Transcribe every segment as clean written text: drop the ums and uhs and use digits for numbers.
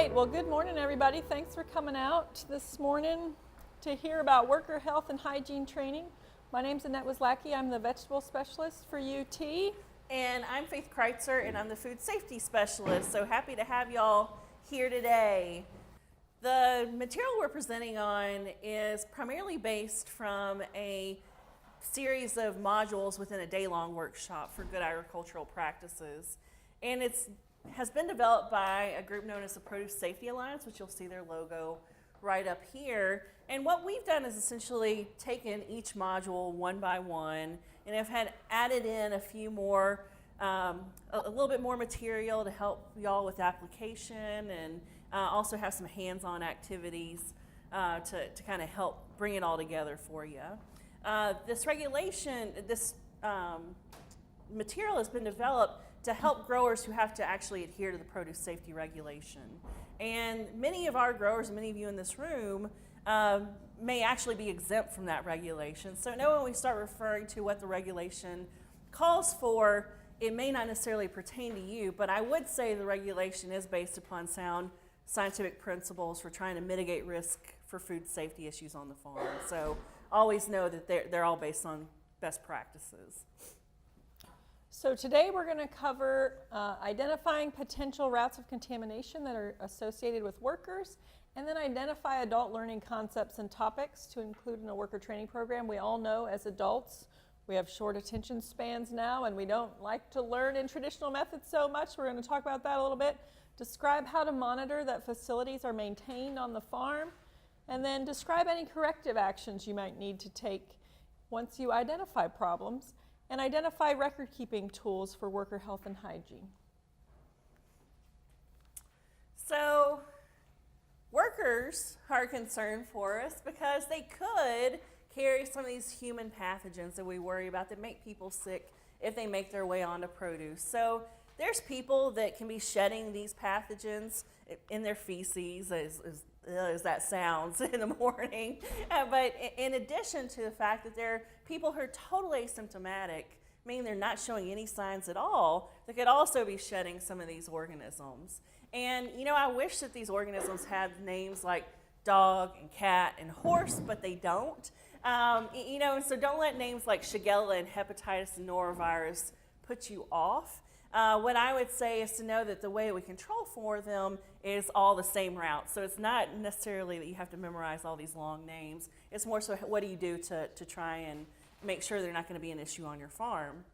right, well, good morning, everybody. Thanks for coming out this morning to hear about worker health and hygiene training. My name's Annette Wozlacki. I'm the vegetable specialist for UT. And I'm Faith Kreitzer, and I'm the food safety specialist. So happy to have y'all here today. The material we're presenting on is primarily based from a series of modules within a day-long workshop for good agricultural practices. And it has been developed by a group known as the Produce Safety Alliance, which you'll see their logo right up here. And what we've done is essentially taken each module one by one and have had added in a few more, a little bit more material to help y'all with application, and also have some hands-on activities to kind of help bring it all together for you. This material has been developed to help growers who have to actually adhere to the produce safety regulation. And many of our growers, and many of you in this room, may actually be exempt from that regulation. So know when we start referring to what the regulation calls for, it may not necessarily pertain to you, but I would say the regulation is based upon sound scientific principles for trying to mitigate risk for food safety issues on the farm. So always know that they're all based on best practices. So today we're going to cover identifying potential routes of contamination that are associated with workers, and then identify adult learning concepts and topics to include in a worker training program. We all know as adults we have short attention spans now, and we don't like to learn in traditional methods so much. We're going to talk about that a little bit. Describe how to monitor that facilities are maintained on the farm, and then describe any corrective actions you might need to take once you identify problems, and identify record-keeping tools for worker health and hygiene. So, workers are a concern for us because they could carry some of these human pathogens that we worry about that make people sick if they make their way onto produce. So, there's people that can be shedding these pathogens in their feces, as that sounds in the morning. But in addition to the fact that there are people who are totally asymptomatic, meaning they're not showing any signs at all, that could also be shedding some of these organisms. And you know, I wish that these organisms had names like dog and cat and horse, but they don't. You know, so don't let names like Shigella and hepatitis and norovirus put you off. What I would say is to know that the way we control for them is all the same route. So it's not necessarily that you have to memorize all these long names. It's more so what do you do to try and make sure they're not going to be an issue on your farm.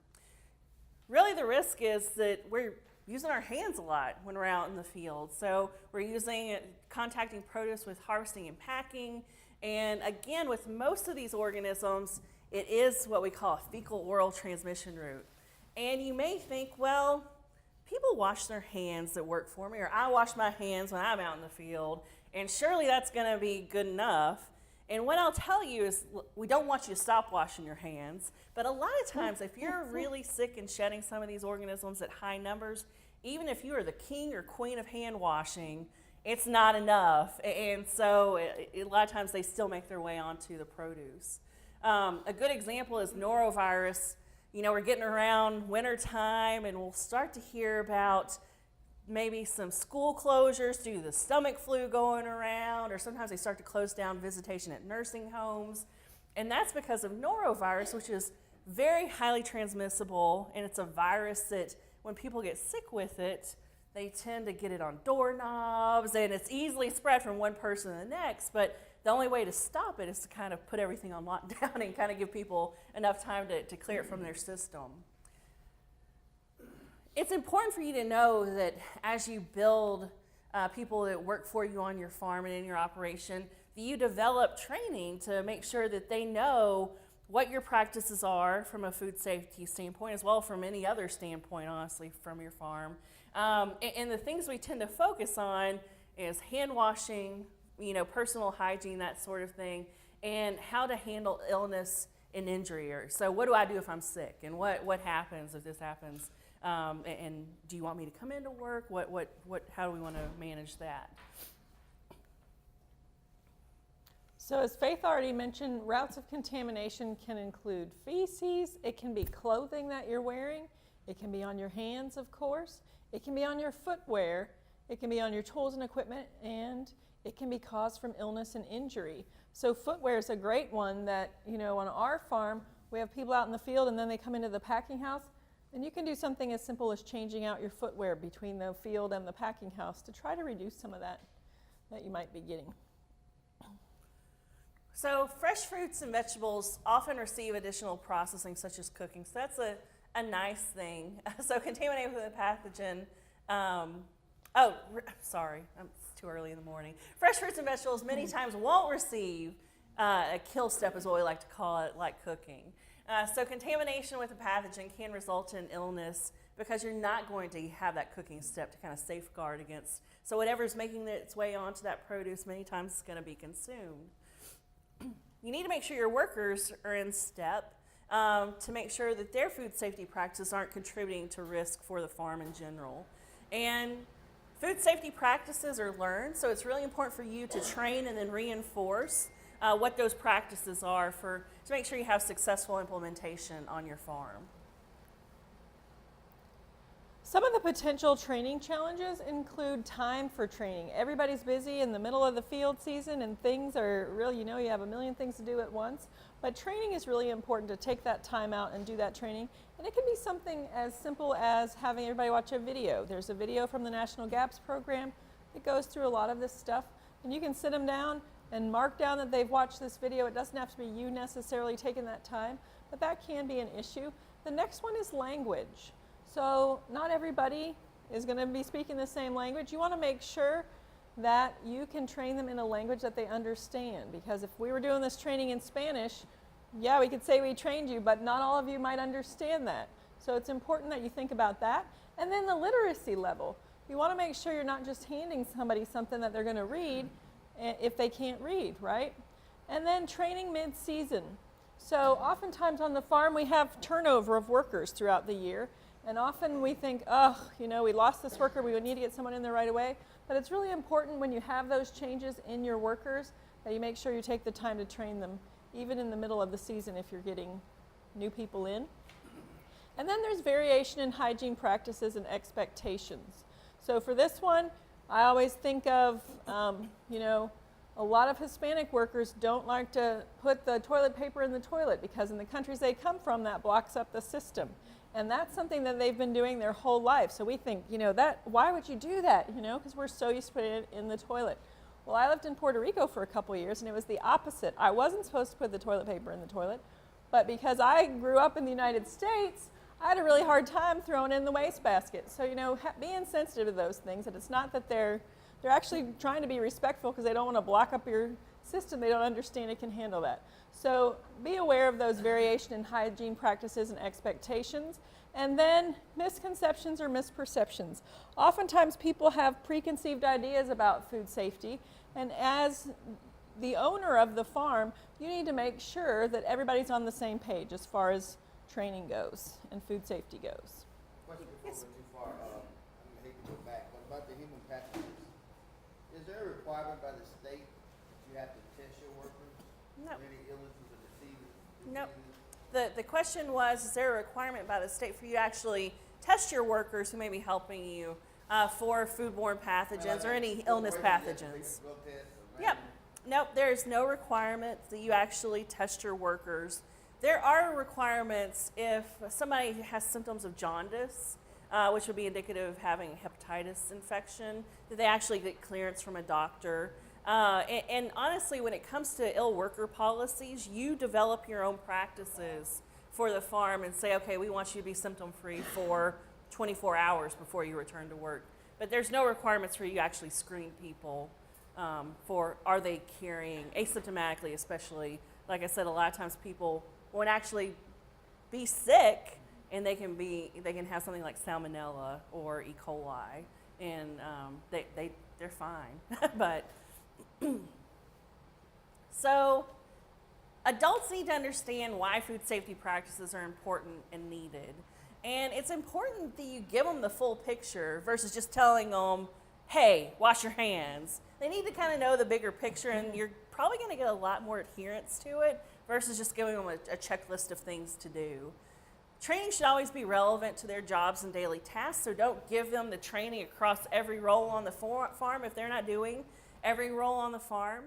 Really the risk is that we're using our hands a lot when we're out in the field. So we're contacting produce with harvesting and packing. And again, with most of these organisms, it is what we call a fecal-oral transmission route. And you may think, well, people wash their hands that work for me, or I wash my hands when I'm out in the field, and surely that's going to be good enough. And what I'll tell you is we don't want you to stop washing your hands, but a lot of times if you're really sick and shedding some of these organisms at high numbers, even if you are the king or queen of hand washing, it's not enough. And so a lot of times they still make their way onto the produce. A good example is norovirus. You know, we're getting around winter time and we'll start to hear about maybe some school closures due to the stomach flu going around, or sometimes they start to close down visitation at nursing homes. And that's because of norovirus, which is very highly transmissible, and it's a virus that when people get sick with it, they tend to get it on doorknobs, and it's easily spread from one person to the next, but the only way to stop it is to kind of put everything on lockdown and kind of give people enough time to clear it from their system. It's important for you to know that as you build people that work for you on your farm and in your operation, that you develop training to make sure that they know what your practices are from a food safety standpoint, as well from any other standpoint, honestly, from your farm. And the things we tend to focus on is hand washing, you know, personal hygiene, that sort of thing, and how to handle illness and injury. So what do I do if I'm sick, and what happens if this happens? And do you want me to come into work? How do we want to manage that? So as Faith already mentioned, routes of contamination can include feces, it can be clothing that you're wearing, it can be on your hands, of course, it can be on your footwear, it can be on your tools and equipment, and it can be caused from illness and injury. So footwear is a great one that, on our farm, we have people out in the field and then they come into the packing house, and you can do something as simple as changing out your footwear between the field and the packing house to try to reduce some of that you might be getting. So fresh fruits and vegetables often receive additional processing, such as cooking. So that's a nice thing. So contaminated with a pathogen. Sorry, it's too early in the morning. Fresh fruits and vegetables many times won't receive a kill step, is what we like to call it, like cooking. So contamination with a pathogen can result in illness because you're not going to have that cooking step to kind of safeguard against. So whatever's making its way onto that produce many times is going to be consumed. You need to make sure your workers are in step to make sure that their food safety practices aren't contributing to risk for the farm in general. And food safety practices are learned, so it's really important for you to train and then reinforce what those practices are to make sure you have successful implementation on your farm. Some of the potential training challenges include time for training. Everybody's busy in the middle of the field season and things are really, you have a million things to do at once. But training is really important to take that time out and do that training. And it can be something as simple as having everybody watch a video. There's a video from the National GAPS program that goes through a lot of this stuff. And you can sit them down and mark down that they've watched this video. It doesn't have to be you necessarily taking that time, but that can be an issue. The next one is language. So not everybody is going to be speaking the same language. You want to make sure that you can train them in a language that they understand, because if we were doing this training in Spanish, yeah, we could say we trained you, but not all of you might understand that. So it's important that you think about that. And then the literacy level. You want to make sure you're not just handing somebody something that they're going to read if they can't read, right? And then training mid-season. So oftentimes on the farm we have turnover of workers throughout the year. And often we think, we lost this worker, we would need to get someone in there right away. But it's really important when you have those changes in your workers that you make sure you take the time to train them, even in the middle of the season if you're getting new people in. And then there's variation in hygiene practices and expectations. So for this one, I always think of, a lot of Hispanic workers don't like to put the toilet paper in the toilet because in the countries they come from, that blocks up the system. And that's something that they've been doing their whole life. So we think, why would you do that? Because we're so used to putting it in the toilet. Well, I lived in Puerto Rico for a couple years, and it was the opposite. I wasn't supposed to put the toilet paper in the toilet, but because I grew up in the United States, I had a really hard time throwing it in the wastebasket. So, being sensitive to those things, and it's not that they're actually trying to be respectful because they don't want to block up your system. They don't understand it can handle that. So be aware of those variation in hygiene practices and expectations. And then misconceptions or misperceptions. Oftentimes people have preconceived ideas about food safety, and as the owner of the farm, you need to make sure that everybody's on the same page as far as training goes and food safety goes. Question before we go too far. I hate to go back, but about the human pathogens, is there a requirement by the state that you have to test your workers? No. For any illnesses or diseases? Nope. The question was, is there a requirement by the state for you to actually test your workers who may be helping you for foodborne pathogens or any illness pathogens? Yep. Nope, there's no requirement that you actually test your workers. There are requirements if somebody has symptoms of jaundice, which would be indicative of having a hepatitis infection, that they actually get clearance from a doctor. And honestly, when it comes to ill worker policies, you develop your own practices for the farm and say, okay, we want you to be symptom-free for 24 hours before you return to work. But there's no requirements for you to actually screen people for are they carrying asymptomatically, especially. Like I said, a lot of times people won't actually be sick, and they can have something like salmonella or E. coli, and they're fine. But so adults need to understand why food safety practices are important and needed. And it's important that you give them the full picture versus just telling them, hey, wash your hands. They need to kind of know the bigger picture, and you're probably going to get a lot more adherence to it versus just giving them a checklist of things to do. Training should always be relevant to their jobs and daily tasks, so don't give them the training across every role on the farm if they're not doing every role on the farm.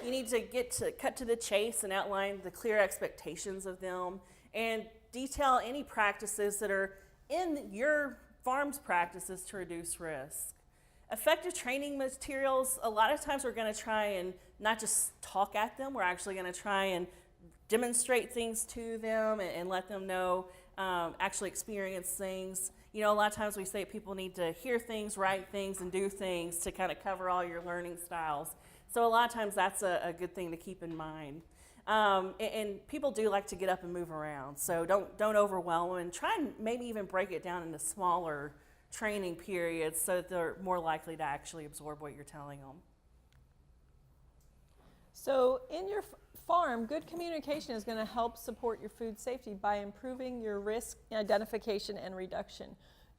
You need to cut to the chase and outline the clear expectations of them and detail any practices that are in your farm's practices to reduce risk. Effective training materials, a lot of times we're going to try and not just talk at them, we're actually going to try and demonstrate things to them and let them know, actually experience things. You know, a lot of times we say people need to hear things, write things, and do things to kind of cover all your learning styles. So a lot of times that's a good thing to keep in mind. And people do like to get up and move around, so don't overwhelm them, and try and maybe even break it down into smaller training periods so that they're more likely to actually absorb what you're telling them. So in your farm, good communication is going to help support your food safety by improving your risk identification and reduction.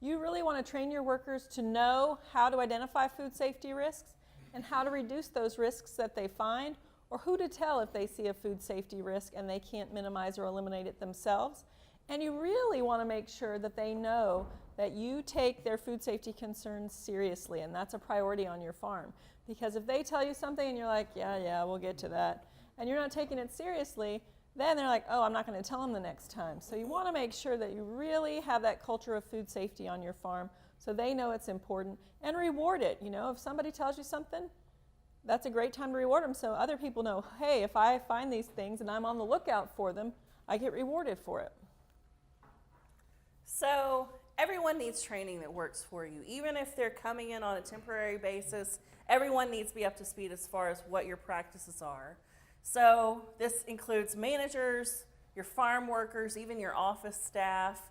You really want to train your workers to know how to identify food safety risks and how to reduce those risks that they find, or who to tell if they see a food safety risk and they can't minimize or eliminate it themselves. And you really want to make sure that they know that you take their food safety concerns seriously, and that's a priority on your farm. Because if they tell you something and you're like, yeah, we'll get to that, and you're not taking it seriously, then they're like, oh, I'm not going to tell them the next time. So you want to make sure that you really have that culture of food safety on your farm so they know it's important, and reward it. You know, if somebody tells you something, that's a great time to reward them so other people know, hey, if I find these things and I'm on the lookout for them, I get rewarded for it. So everyone needs training that works for you. Even if they're coming in on a temporary basis, everyone needs to be up to speed as far as what your practices are. So this includes managers, your farm workers, even your office staff,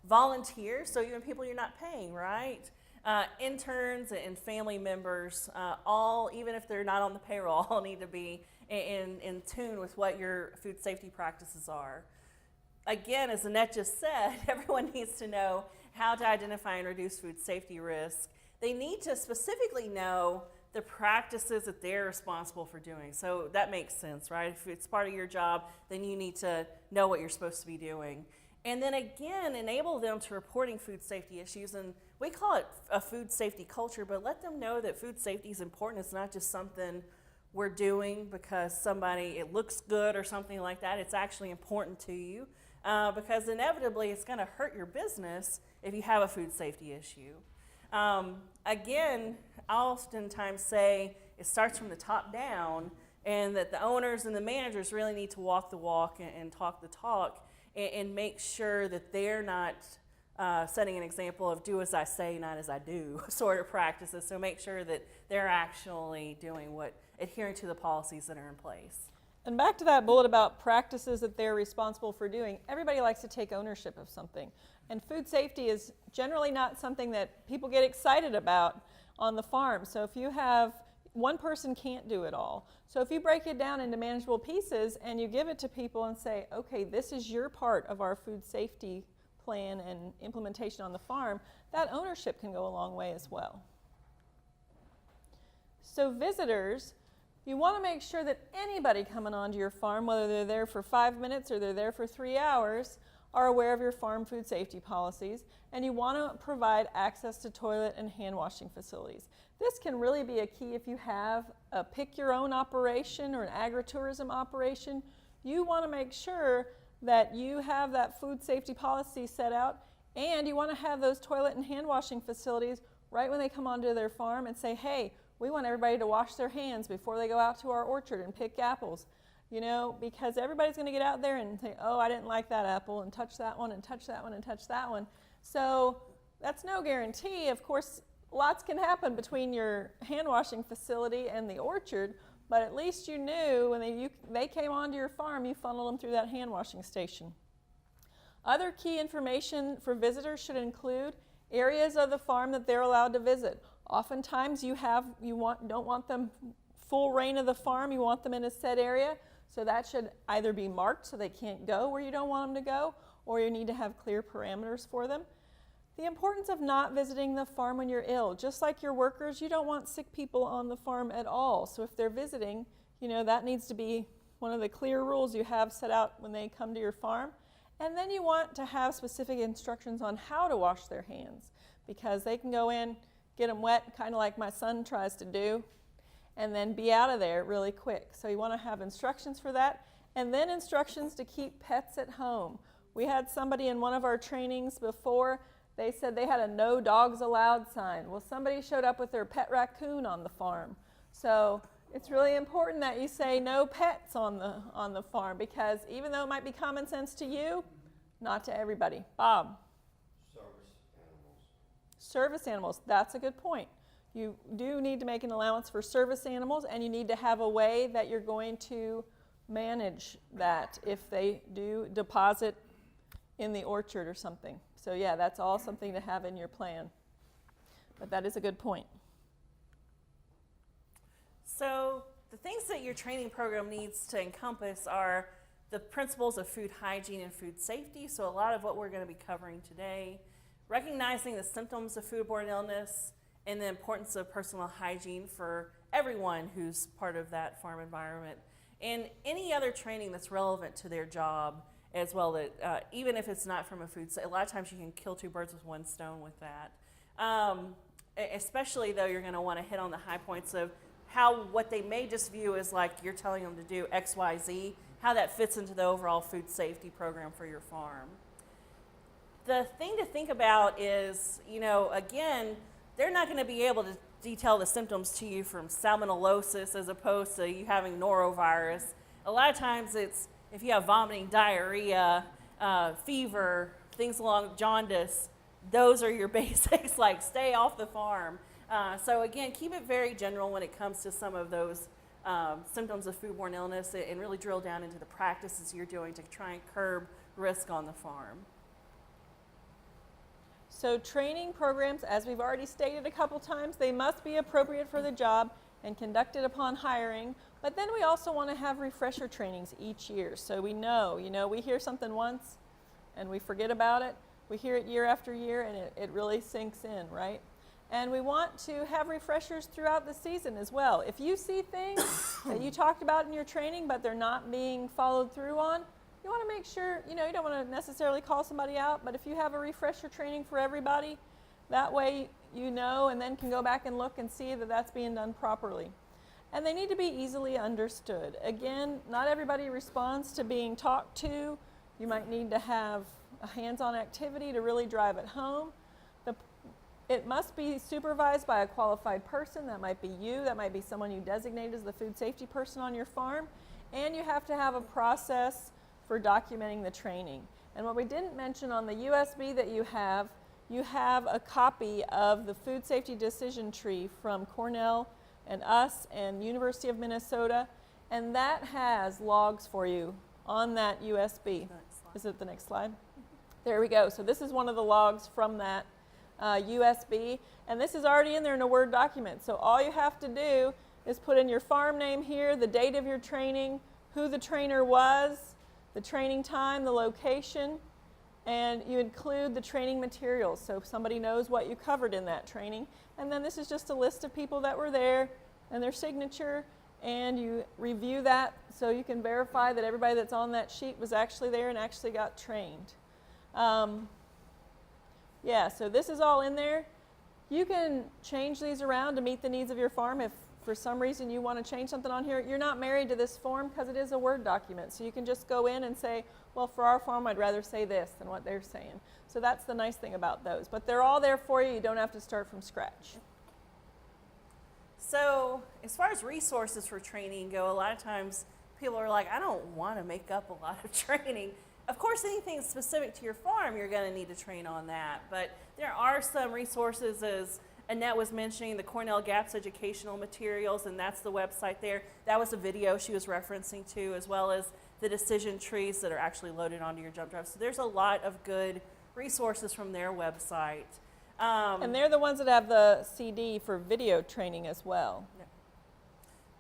volunteers, so even people you're not paying, right? Interns and family members, all, even if they're not on the payroll, all need to be in tune with what your food safety practices are. Again, as Annette just said, everyone needs to know how to identify and reduce food safety risk. They need to specifically know the practices that they're responsible for doing. So that makes sense, right? If it's part of your job, then you need to know what you're supposed to be doing. And then again, enable them to reporting food safety issues. And we call it a food safety culture, but let them know that food safety is important. It's not just something we're doing because it looks good or something like that. It's actually important to you because inevitably it's going to hurt your business if you have a food safety issue. Again, I oftentimes say it starts from the top down, and that the owners and the managers really need to walk the walk and talk the talk and make sure that they're not setting an example of do as I say, not as I do sort of practices. So make sure that they're actually adhering to the policies that are in place. And back to that bullet about practices that they're responsible for doing, everybody likes to take ownership of something. And food safety is generally not something that people get excited about on the farm. So if you have, one person can't do it all. So if you break it down into manageable pieces and you give it to people and say, okay, this is your part of our food safety plan and implementation on the farm, that ownership can go a long way as well. So visitors, you want to make sure that anybody coming onto your farm, whether they're there for 5 minutes or they're there for 3 hours, are aware of your farm food safety policies, and you want to provide access to toilet and hand washing facilities. This can really be a key if you have a pick-your-own operation or an agritourism operation. You want to make sure that you have that food safety policy set out, and you want to have those toilet and hand washing facilities right when they come onto their farm and say, hey, we want everybody to wash their hands before they go out to our orchard and pick apples. You know, because everybody's going to get out there and say, oh, I didn't like that apple, and touch that one, and touch that one, and touch that one. So that's no guarantee. Of course, lots can happen between your hand washing facility and the orchard, but at least you knew when they came onto your farm, you funneled them through that hand washing station. Other key information for visitors should include areas of the farm that they're allowed to visit. Oftentimes don't want them full reign of the farm, you want them in a set area. So that should either be marked so they can't go where you don't want them to go, or you need to have clear parameters for them. The importance of not visiting the farm when you're ill. Just like your workers, you don't want sick people on the farm at all. So if they're visiting, that needs to be one of the clear rules you have set out when they come to your farm. And then you want to have specific instructions on how to wash their hands, because they can go in, get them wet, kind of like my son tries to do, and then be out of there really quick. So you want to have instructions for that, and then instructions to keep pets at home. We had somebody in one of our trainings before, they said they had a no dogs allowed sign. Well, somebody showed up with their pet raccoon on the farm. So it's really important that you say no pets on the farm, because even though it might be common sense to you, not to everybody. Bob? Service animals, that's a good point. You do need to make an allowance for service animals, and you need to have a way that you're going to manage that if they do deposit in the orchard or something. So yeah, that's all something to have in your plan. But that is a good point. So the things that your training program needs to encompass are the principles of food hygiene and food safety. So a lot of what we're going to be covering today, recognizing the symptoms of foodborne illness and the importance of personal hygiene for everyone who's part of that farm environment, and any other training that's relevant to their job as well, that even if it's not from a food, a lot of times you can kill two birds with one stone with that. Especially though, you're going to want to hit on the high points of how what they may just view as like you're telling them to do X, Y, Z, how that fits into the overall food safety program for your farm. The thing to think about is, again, they're not going to be able to detail the symptoms to you from salmonellosis as opposed to you having norovirus. A lot of times it's if you have vomiting, diarrhea, fever, things along jaundice, those are your basics, like stay off the farm. So again, keep it very general when it comes to some of those symptoms of foodborne illness, and really drill down into the practices you're doing to try and curb risk on the farm. So training programs, as we've already stated a couple times, they must be appropriate for the job and conducted upon hiring. But then we also want to have refresher trainings each year. So we know, we hear something once and we forget about it. We hear it year after year, and it really sinks in, right? And we want to have refreshers throughout the season as well. If you see things that you talked about in your training but they're not being followed through on, you want to make sure, you don't want to necessarily call somebody out, but if you have a refresher training for everybody, that way you know, and then can go back and look and see that that's being done properly. And they need to be easily understood. Again, not everybody responds to being talked to. You might need to have a hands-on activity to really drive it home. It must be supervised by a qualified person. That might be you, that might be someone you designate as the food safety person on your farm. And you have to have a process for documenting the training. And what we didn't mention on the USB that you have a copy of the food safety decision tree from Cornell and us and University of Minnesota, and that has logs for you on that USB. Is it the next slide? There we go. So this is one of the logs from that USB, and this is already in there in a Word document. So all you have to do is put in your farm name here, the date of your training, who the trainer was, the training time, the location, and you include the training materials so somebody knows what you covered in that training. And then this is just a list of people that were there and their signature, and you review that so you can verify that everybody that's on that sheet was actually there and actually got trained. Yeah, so this is all in there. You can change these around to meet the needs of your farm. If for some reason you want to change something on here, you're not married to this form because it is a Word document. So you can just go in and say, well, for our farm, I'd rather say this than what they're saying. So that's the nice thing about those. But they're all there for you. You don't have to start from scratch. So as far as resources for training go, a lot of times people are like, I don't want to make up a lot of training. Of course, anything specific to your farm, you're going to need to train on that. But there are some resources, as Annette was mentioning, the Cornell GAPS educational materials, and that's the website there. That was a video she was referencing to, as well as the decision trees that are actually loaded onto your jump drive. So there's a lot of good resources from their website. And they're the ones that have the CD for video training as well.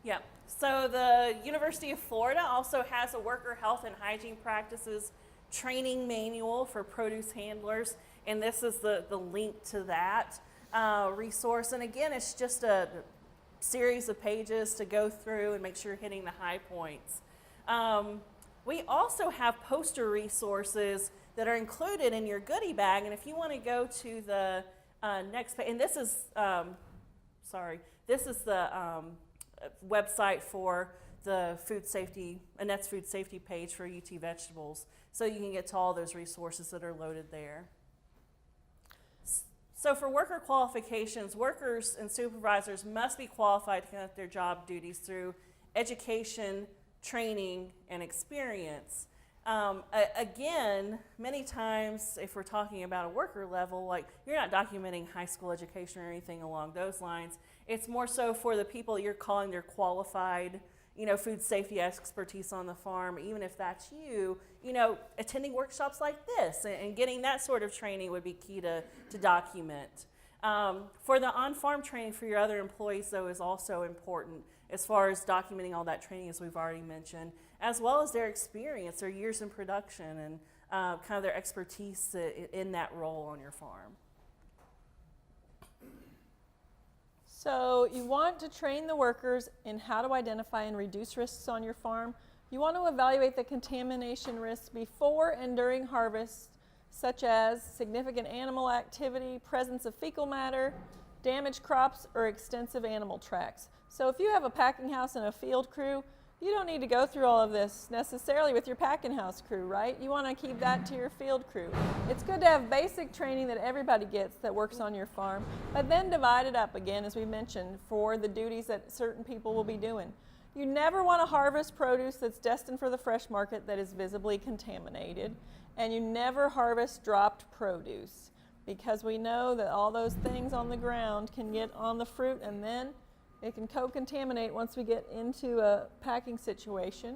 Yeah. So the University of Florida also has a worker health and hygiene practices training manual for produce handlers, and this is the link to that resource. And again, it's just a series of pages to go through and make sure you're hitting the high points. We also have poster resources that are included in your goodie bag. And if you want to go to the next page, and this is, the website for the food safety, Annette's food safety page for UT Vegetables. So you can get to all those resources that are loaded there. So for worker qualifications, workers and supervisors must be qualified to conduct their job duties through education, training, and experience. Again, many times if we're talking about a worker level, like you're not documenting high school education or anything along those lines. It's more so for the people you're calling their qualified, food safety expertise on the farm. Even if that's you, attending workshops like this and getting that sort of training would be key to document. For the on-farm training for your other employees, though, is also important as far as documenting all that training, as we've already mentioned, as well as their experience, their years in production, and kind of their expertise in that role on your farm. So you want to train the workers in how to identify and reduce risks on your farm. You want to evaluate the contamination risks before and during harvest, such as significant animal activity, presence of fecal matter, damaged crops, or extensive animal tracks. So if you have a packing house and a field crew, you don't need to go through all of this necessarily with your packing house crew, right? You want to keep that to your field crew. It's good to have basic training that everybody gets that works on your farm, but then divide it up again, as we mentioned, for the duties that certain people will be doing. You never want to harvest produce that's destined for the fresh market that is visibly contaminated, and you never harvest dropped produce, because we know that all those things on the ground can get on the fruit, and then it can co-contaminate once we get into a packing situation.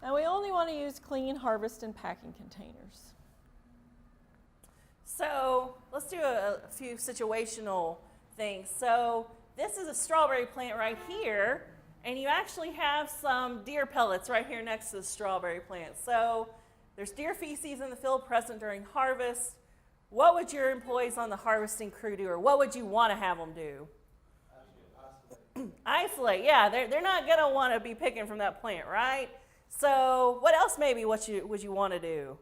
And we only want to use clean harvest and packing containers. So let's do a few situational things. So this is a strawberry plant right here, and you actually have some deer pellets right here next to the strawberry plant. So there's deer feces in the field present during harvest. What would your employees on the harvesting crew do, or what would you want to have them do? Isolate, yeah, they're not going to want to be picking from that plant, right? So what else maybe would you want to do?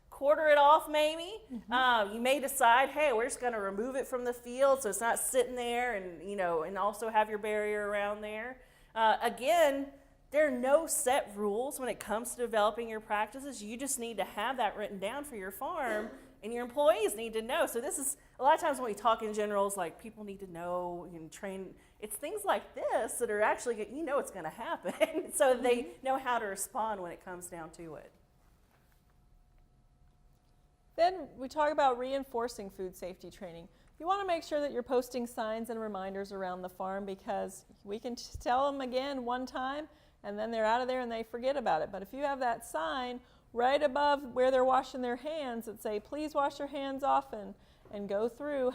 Quarter it off maybe. You may decide, hey, we're just going to remove it from the field so it's not sitting there, and and also have your barrier around there. Again, there are no set rules when it comes to developing your practices. You just need to have that written down for your farm, and your employees need to know. So this is, a lot of times when we talk in general, it's like people need to know and train. It's things like this that are actually, it's going to happen, so they know how to respond when it comes down to it. Then we talk about reinforcing food safety training. You want to make sure that you're posting signs and reminders around the farm, because we can tell them again one time and then they're out of there and they forget about it. But if you have that sign right above where they're washing their hands that say, please wash your hands often, and go through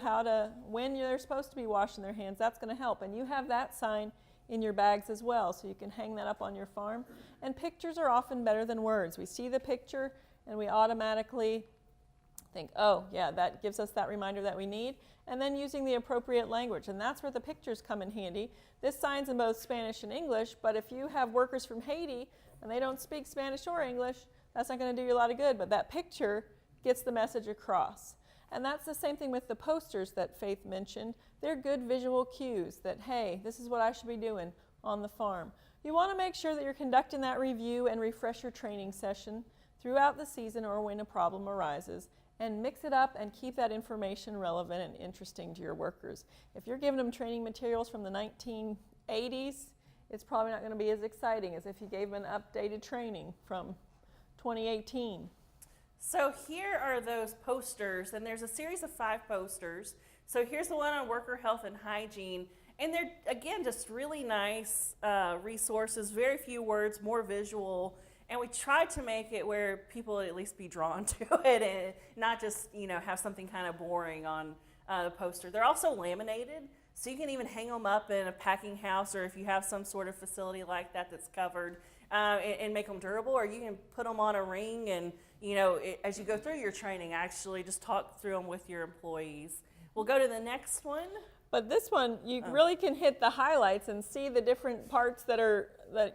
when they're supposed to be washing their hands, that's going to help. And you have that sign in your bags as well, so you can hang that up on your farm. And pictures are often better than words. We see the picture and we automatically think, oh yeah, that gives us that reminder that we need. And then using the appropriate language, and that's where the pictures come in handy. This sign's in both Spanish and English, but if you have workers from Haiti and they don't speak Spanish or English, that's not going to do you a lot of good, but that picture gets the message across. And that's the same thing with the posters that Faith mentioned. They're good visual cues that, hey, this is what I should be doing on the farm. You want to make sure that you're conducting that review and refresher training session throughout the season or when a problem arises, and mix it up and keep that information relevant and interesting to your workers. If you're giving them training materials from the 1980s, it's probably not going to be as exciting as if you gave them an updated training from 2018. So here are those posters, and there's a series of 5 posters. So here's the one on worker health and hygiene, and they're, again, just really nice resources, very few words, more visual. And we tried to make it where people would at least be drawn to it and not just, have something kind of boring on the poster. They're also laminated, so you can even hang them up in a packing house, or if you have some sort of facility like that that's covered, and make them durable, or you can put them on a ring and, as you go through your training, actually just talk through them with your employees. We'll go to the next one. But this one, you really can hit the highlights and see the different parts that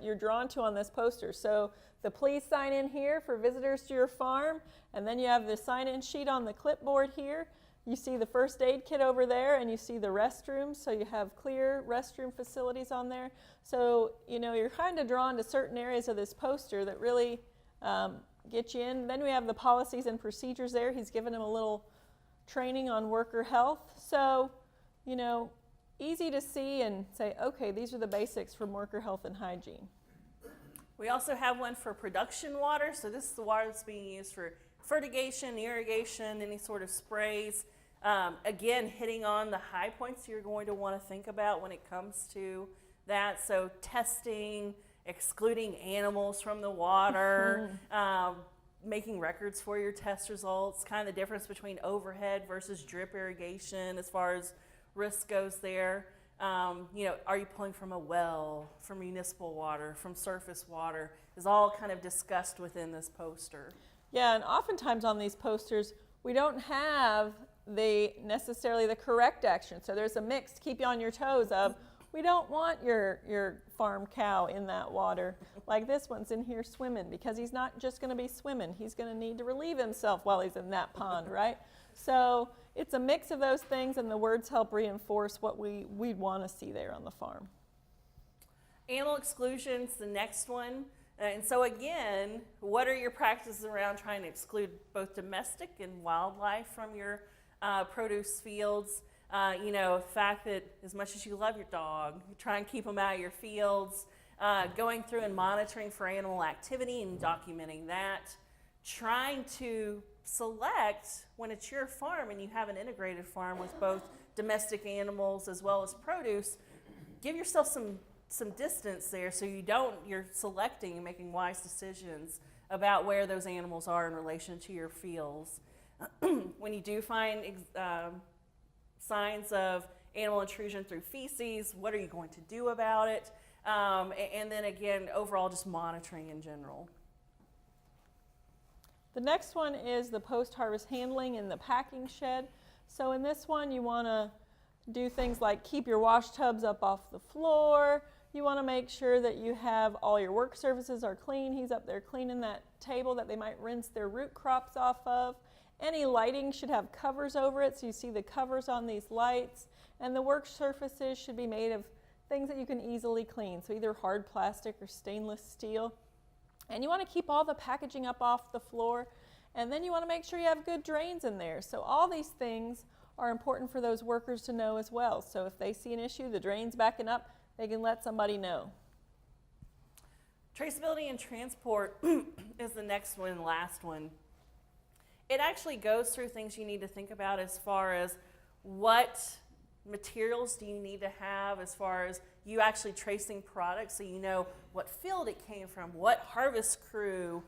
you're drawn to on this poster. So the please sign in here for visitors to your farm, and then you have the sign-in sheet on the clipboard here. You see the first aid kit over there, and you see the restrooms, so you have clear restroom facilities on there. So, you know, you're kind of drawn to certain areas of this poster that really get you in. Then we have the policies and procedures there. He's given them a little training on worker health. So, you know, easy to see and say, okay, these are the basics from worker health and hygiene. We also have one for production water. So this is the water that's being used for fertigation, irrigation, any sort of sprays. Again, hitting on the high points you're going to want to think about when it comes to that. So testing, excluding animals from the water, making records for your test results, kind of the difference between overhead versus drip irrigation as far as risk goes there. You know, are you pulling from a well, from municipal water, from surface water, is all kind of discussed within this poster. Yeah, and oftentimes on these posters, we don't have necessarily the correct action. So there's a mix to keep you on your toes of, we don't want your farm cow in that water. Like this one's in here swimming, because he's not just going to be swimming. He's going to need to relieve himself while he's in that pond, right? So it's a mix of those things, and the words help reinforce what we'd want to see there on the farm. Animal exclusion's the next one. And so again, what are your practices around trying to exclude both domestic and wildlife from your produce fields? You know, the fact that as much as you love your dog, you try and keep them out of your fields, going through and monitoring for animal activity and documenting that, trying to select when it's your farm and you have an integrated farm with both domestic animals as well as produce, give yourself some distance there so you're selecting and making wise decisions about where those animals are in relation to your fields. When you do find signs of animal intrusion through feces, what are you going to do about it? And then again, overall just monitoring in general. The next one is the post-harvest handling in the packing shed. So in this one, you want to do things like keep your wash tubs up off the floor. You want to make sure that you have all your work surfaces are clean. He's up there cleaning that table that they might rinse their root crops off of. Any lighting should have covers over it, so you see the covers on these lights. And the work surfaces should be made of things that you can easily clean, so either hard plastic or stainless steel. And you want to keep all the packaging up off the floor. And then you want to make sure you have good drains in there. So all these things are important for those workers to know as well. So if they see an issue, the drain's backing up, they can let somebody know. Traceability and transport is the next one and last one. It actually goes through things you need to think about as far as what materials do you need to have as far as you actually tracing products, so you know what field it came from, what harvest crew,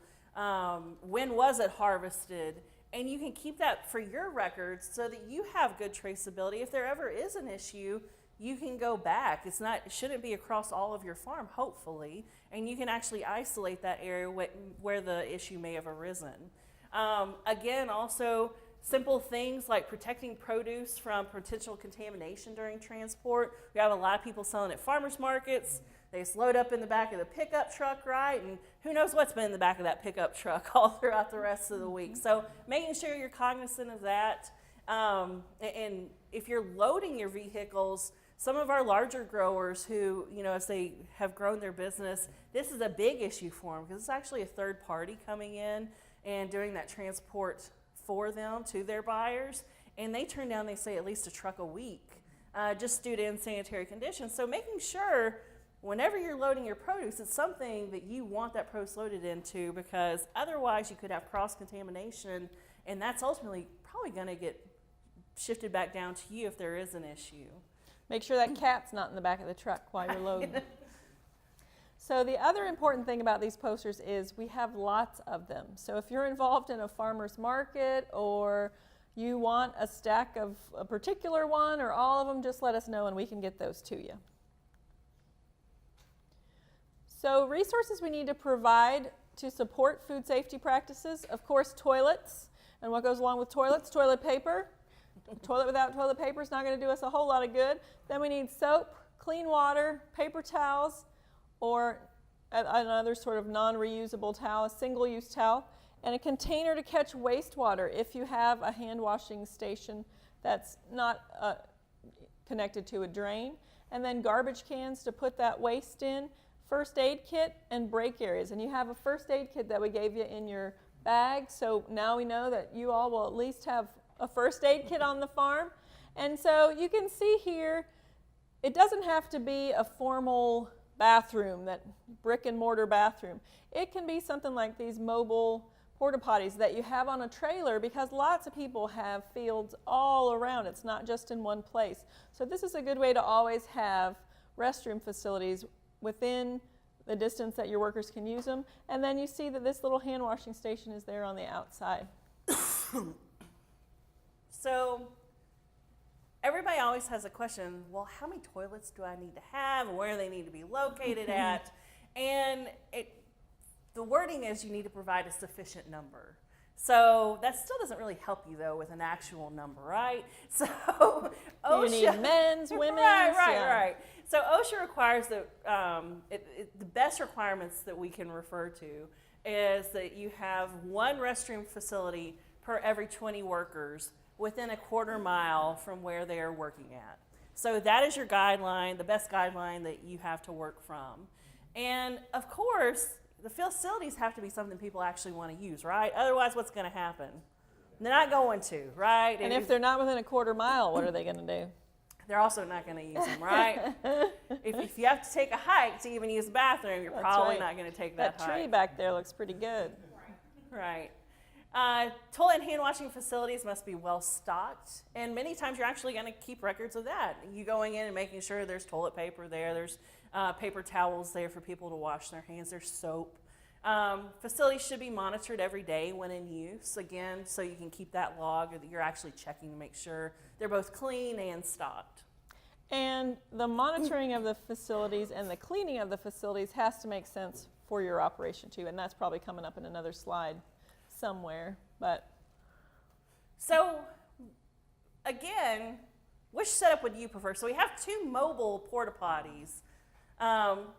when was it harvested, and you can keep that for your records so that you have good traceability. If there ever is an issue, you can go back. It shouldn't be across all of your farm, hopefully, and you can actually isolate that area where the issue may have arisen. Again, also simple things like protecting produce from potential contamination during transport. We have a lot of people selling at farmers markets. They just load up in the back of the pickup truck, right? And who knows what's been in the back of that pickup truck all throughout the rest of the week. So making sure you're cognizant of that. And if you're loading your vehicles, some of our larger growers who, you know, as they have grown their business, this is a big issue for them because it's actually a third party coming in and doing that transport for them to their buyers. And they turn down, they say, at least a truck a week just due to unsanitary conditions. So making sure whenever you're loading your produce, it's something that you want that produce loaded into, because otherwise you could have cross-contamination, and that's ultimately probably going to get shifted back down to you if there is an issue. Make sure that cat's not in the back of the truck while you're loading. So the other important thing about these posters is we have lots of them. So if you're involved in a farmer's market or you want a stack of a particular one or all of them, just let us know and we can get those to you. So resources we need to provide to support food safety practices, of course, toilets. And what goes along with toilets? Toilet paper. Toilet without toilet paper is not going to do us a whole lot of good. Then we need soap, clean water, paper towels, or another sort of non-reusable towel, a single-use towel, and a container to catch wastewater if you have a hand washing station that's not connected to a drain. And then garbage cans to put that waste in, first aid kit, and break areas. And you have a first aid kit that we gave you in your bag, so now we know that you all will at least have a first aid kit on the farm. And so you can see here, it doesn't have to be a formal bathroom, that brick and mortar bathroom. It can be something like these mobile porta potties that you have on a trailer, because lots of people have fields all around. It's not just in one place. So this is a good way to always have restroom facilities within the distance that your workers can use them. And then you see that this little hand washing station is there on the outside. So everybody always has a question, well, how many toilets do I need to have? Where do they need to be located at? And the wording is you need to provide a sufficient number. So that still doesn't really help you, though, with an actual number, right? So OSHA, You need men's, women's. Right. So OSHA requires that the best requirements that we can refer to is that you have one restroom facility per every 20 workers within a quarter mile from where they are working at. So that is your guideline, the best guideline that you have to work from. And of course, the facilities have to be something people actually want to use, right? Otherwise, what's going to happen? They're not going to, right? And if they're not within a quarter mile, what are they going to do? They're also not going to use them, right? if you have to take a hike to even use the bathroom, you're That's probably right. not going to take that That tree hike. back there looks pretty good. Right. Toilet and hand washing facilities must be well stocked, and many times you're actually going to keep records of that. You going in and making sure there's toilet paper there, there's paper towels there for people to wash their hands, there's soap. Facilities should be monitored every day when in use, again, so you can keep that log, or that you're actually checking to make sure they're both clean and stocked. And the monitoring of the facilities and the cleaning of the facilities has to make sense for your operation too, and that's probably coming up in another slide somewhere. But So, again, which setup would you prefer? So we have two mobile porta potties.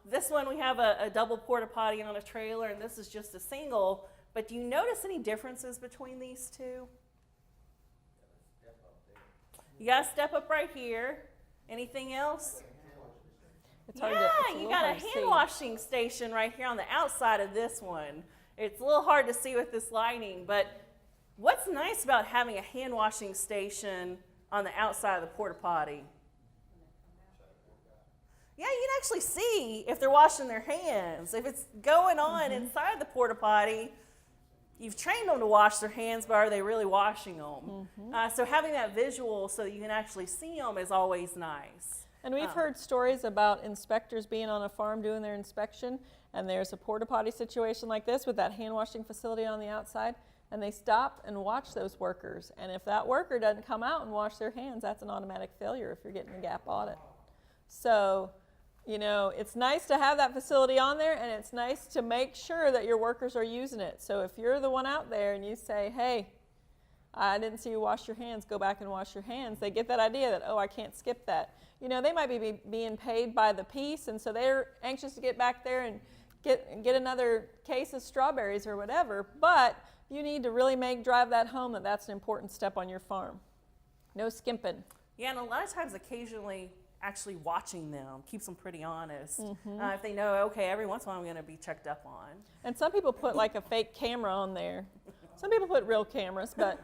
This one we have a double porta potty on a trailer, and this is just a single. But do you notice any differences between these two? You got to step up right here. Anything else? it's hard Yeah, to, it's a you little got a hard to hand see. washing station right here on the outside of this one. It's a little hard to see with this lighting, but what's nice about having a hand washing station on the outside of the porta potty? Yeah, you can actually see if they're washing their hands. If it's going on inside the porta potty, you've trained them to wash their hands, but are they really washing them? So having that visual so that you can actually see them is always nice. And we've heard stories about inspectors being on a farm doing their inspection, and there's a porta potty situation like this with that hand washing facility on the outside, and they stop and watch those workers. And if that worker doesn't come out and wash their hands, that's an automatic failure if you're getting a gap audit. So, you know, it's nice to have that facility on there, and it's nice to make sure that your workers are using it. So if you're the one out there and you say, hey, I didn't see you wash your hands, go back and wash your hands, they get that idea that, oh, I can't skip that. You know, they might be being paid by the piece, and so they're anxious to get back there and get another case of strawberries or whatever, but you need to really drive that home that that's an important step on your farm. No skimping. Yeah, and a lot of times occasionally actually watching them keeps them pretty honest. If they know, okay, every once in a while I'm going to be checked up on. And some people put like a fake camera on there. Some people put real cameras, but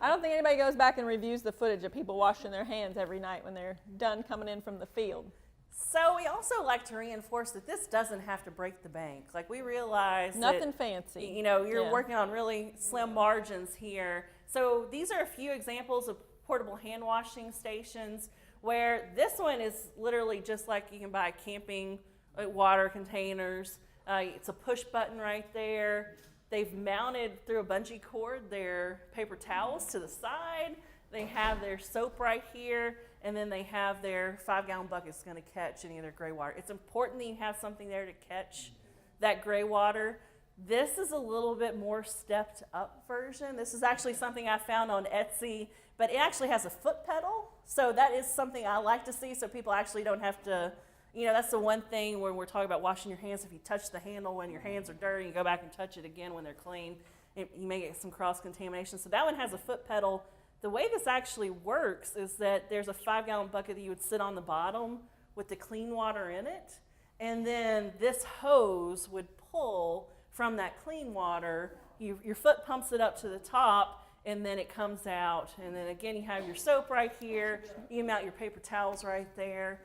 I don't think anybody goes back and reviews the footage of people washing their hands every night when they're done coming in from the field. So we also like to reinforce that this doesn't have to break the bank. Like, we realize Nothing that, fancy. you know, you're Yeah. working on really slim margins here. So these are a few examples of portable hand washing stations where this one is literally just like you can buy camping water containers. It's a push button right there. They've mounted through a bungee cord their paper towels to the side. They have their soap right here, and then they have their 5-gallon buckets going to catch any of their gray water. It's important that you have something there to catch that gray water. This is a little bit more stepped up version. This is actually something I found on Etsy but it actually has a foot pedal. So that is something I like to see, so people actually don't have to, that's the one thing when we're talking about washing your hands. If you touch the handle when your hands are dirty, you go back and touch it again when they're clean, you may get some cross-contamination. So that one has a foot pedal. The way this actually works is that there's a 5-gallon bucket that you would sit on the bottom with the clean water in it, and then this hose would pull from that clean water. Your foot pumps it up to the top, and then it comes out. And then again, you have your soap right here. You mount your paper towels right there.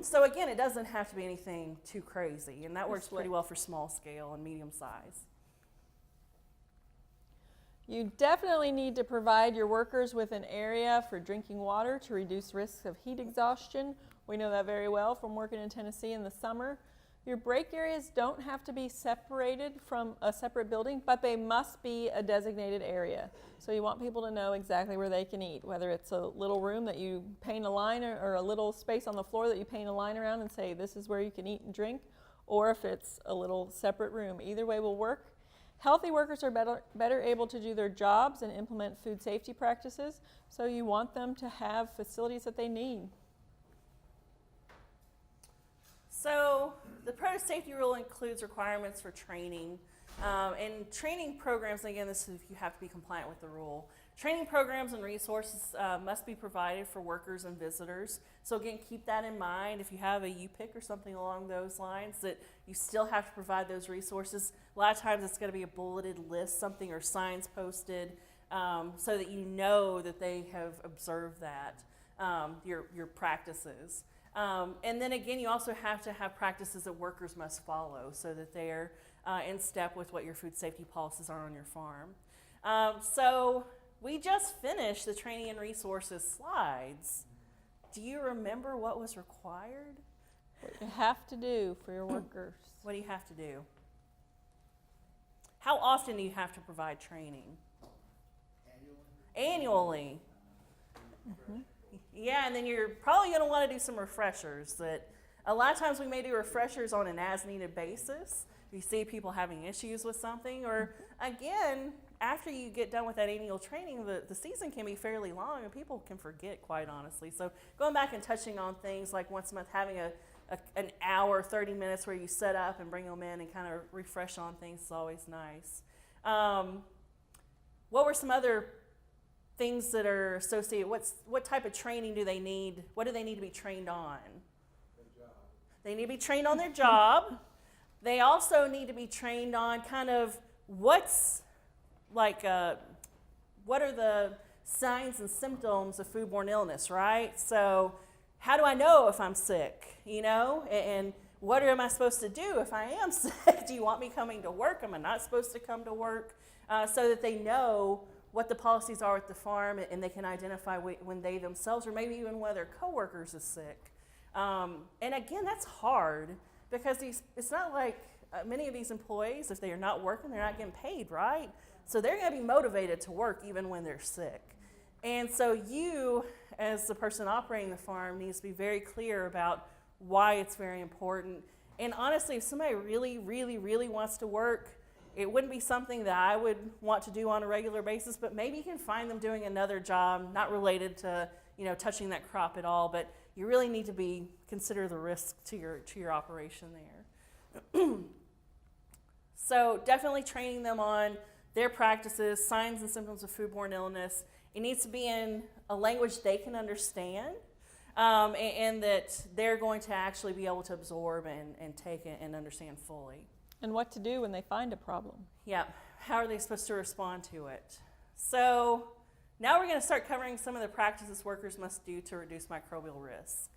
So again, it doesn't have to be anything too crazy, and that works pretty well for small scale and medium size. You definitely need to provide your workers with an area for drinking water to reduce risks of heat exhaustion. We know that very well from working in Tennessee in the summer. Your break areas don't have to be separated from a separate building, but they must be a designated area. So you want people to know exactly where they can eat, whether it's a little room that you paint a line or a little space on the floor that you paint a line around and say this is where you can eat and drink, or if it's a little separate room. Either way will work. Healthy workers are better able to do their jobs and implement food safety practices, so you want them to have facilities that they need. So the produce safety rule includes requirements for training. And training programs, again, this is if you have to be compliant with the rule. Training programs and resources must be provided for workers and visitors. So again, keep that in mind. If you have a U-Pick or something along those lines, that you still have to provide those resources. A lot of times it's going to be a bulleted list, something, or signs posted, so that you know that they have observed that, your practices. And then again, you also have to have practices that workers must follow so that they're in step with what your food safety policies are on your farm. So we just finished the training and resources slides. Do you remember what was required? What you have to do for your workers. What do you have to do? How often do you have to provide training? Annually. Mm-hmm. Yeah, and then you're probably going to want to do some refreshers. That a lot of times we may do refreshers on an as-needed basis. If you see people having issues with something, or again, after you get done with that annual training, the season can be fairly long and people can forget, quite honestly. So going back and touching on things like once a month, having an hour, 30 minutes where you set up and bring them in and kind of refresh on things is always nice. What were some other things that are associated? What type of training do they need? What do they need to be trained on? They need to be trained on their job. They also need to be trained on kind of what are the signs and symptoms of foodborne illness, right? So how do I know if I'm sick, and what am I supposed to do if I am sick? Do you want me coming to work? Am I not supposed to come to work? So that they know what the policies are at the farm, and they can identify when they themselves, or maybe even one of their coworkers is sick. And again, that's hard because it's not like many of these employees, if they are not working, they're not getting paid, right? So they're going to be motivated to work even when they're sick. And so you, as the person operating the farm, needs to be very clear about why it's very important. And honestly, if somebody really, really, really wants to work, it wouldn't be something that I would want to do on a regular basis, but maybe you can find them doing another job, not related to, touching that crop at all, but you really need to consider the risk to your operation there. So definitely training them on their practices, signs and symptoms of foodborne illness. It needs to be in a language they can understand, and that they're going to actually be able to absorb and take it and understand fully. And what to do when they find a problem. Yeah, how are they supposed to respond to it? So now we're going to start covering some of the practices workers must do to reduce microbial risk.